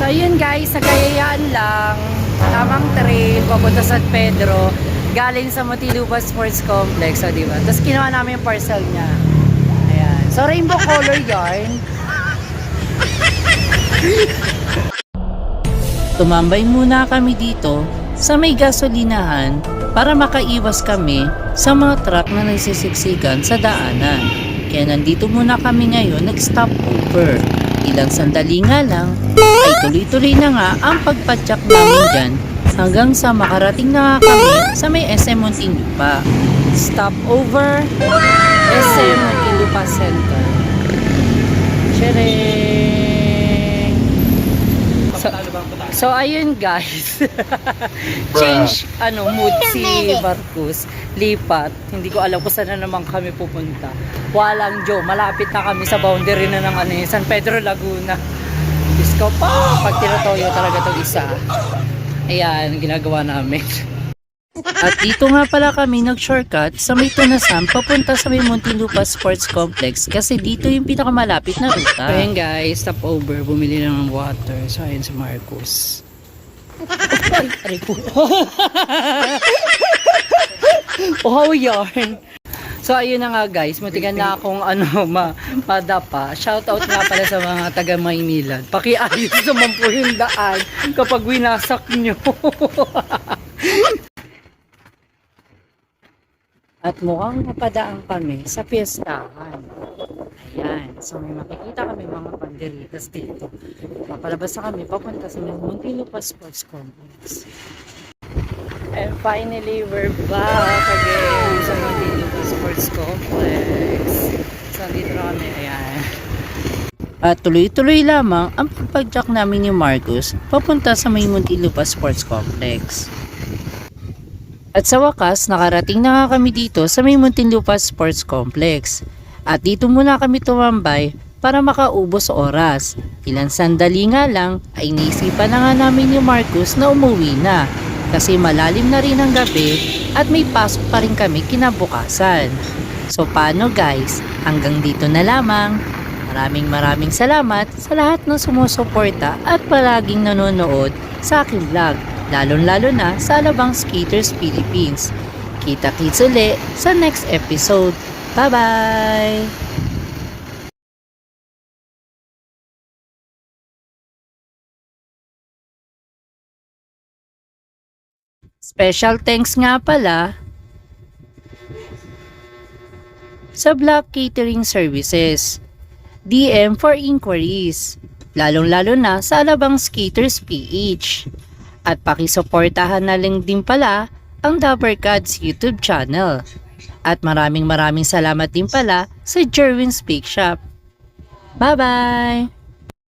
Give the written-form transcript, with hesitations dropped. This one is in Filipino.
So ayun guys, nagayayaan lang. Tamang trail, papunta San Pedro. Galing sa Muntinlupa Sports Complex. So diba? Tapos kinuha namin yung parcel niya. Ayan. So rainbow color yarn. Tumambay muna kami dito sa may gasolinahan para makaiwas kami sa mga truck na nagsisiksikan sa daanan. Kaya nandito muna kami ngayon nag-stop over. Ilang sandali nga lang ay tuloy-tuloy na nga ang pagpadyak namin dyan hanggang sa makarating na nga kami sa may SM Muntinlupa. Stop over. SM Muntinlupa Center. Tcharing! So ayun guys. Change mood si Marcus. Lipat. Hindi ko alam kung saan na naman kami pupunta. Walang Joe. Malapit na kami sa boundary na ng San Pedro, Laguna. Diyos ko pa. Pag tinotoyo talaga itong isa. Ayan, ginagawa namin. At dito nga pala kami nag-shortcut sa may Tunasan papunta sa may Muntinlupa Sports Complex kasi dito yung pinakamalapit na ruta. Ayan guys, stop over. Bumili lang ng water. So ayun si Marcus. Ay, po. Oh, yarn. So ayun na nga guys, matigan na akong madapa. Shoutout nga pala sa mga taga Maynila. Pakiayos naman po yung daan kapag winasak nyo. At mukhang napadaan kami sa piyestahan. Ayan. So may makikita kami mga panderitas dito. Papalabas na kami papunta sa Muntinlupa Sports Complex. And finally, we're back again sa Muntinlupa Sports Complex. So dito na kami. Ayan. At tuloy-tuloy lamang ang pagpadyak namin ni Marcus papunta sa may Muntinlupa Sports Complex. At sa wakas, nakarating na nga kami dito sa may Muntinlupa Sports Complex. At dito muna kami tumambay para makaubos oras. Ilang sandali nga lang ay naisipan na nga namin ni Marcus na umuwi na. Kasi malalim na rin ang gabi at may pasok pa rin kami kinabukasan. So paano guys? Hanggang dito na lamang. Maraming salamat sa lahat ng sumusuporta at palaging nanonood sa aking vlog. Lalo na sa Alabang Skaters Philippines. Kita-kits ulit sa next episode. Bye-bye! Special thanks nga pala sa Black Catering Services. DM for inquiries. Lalong-lalo na sa Alabang Skaters PH. At pakisuportahan na lang din pala ang Dabbercats YouTube channel. At maraming salamat din pala sa Jerwin's Bake Shop. Bye-bye!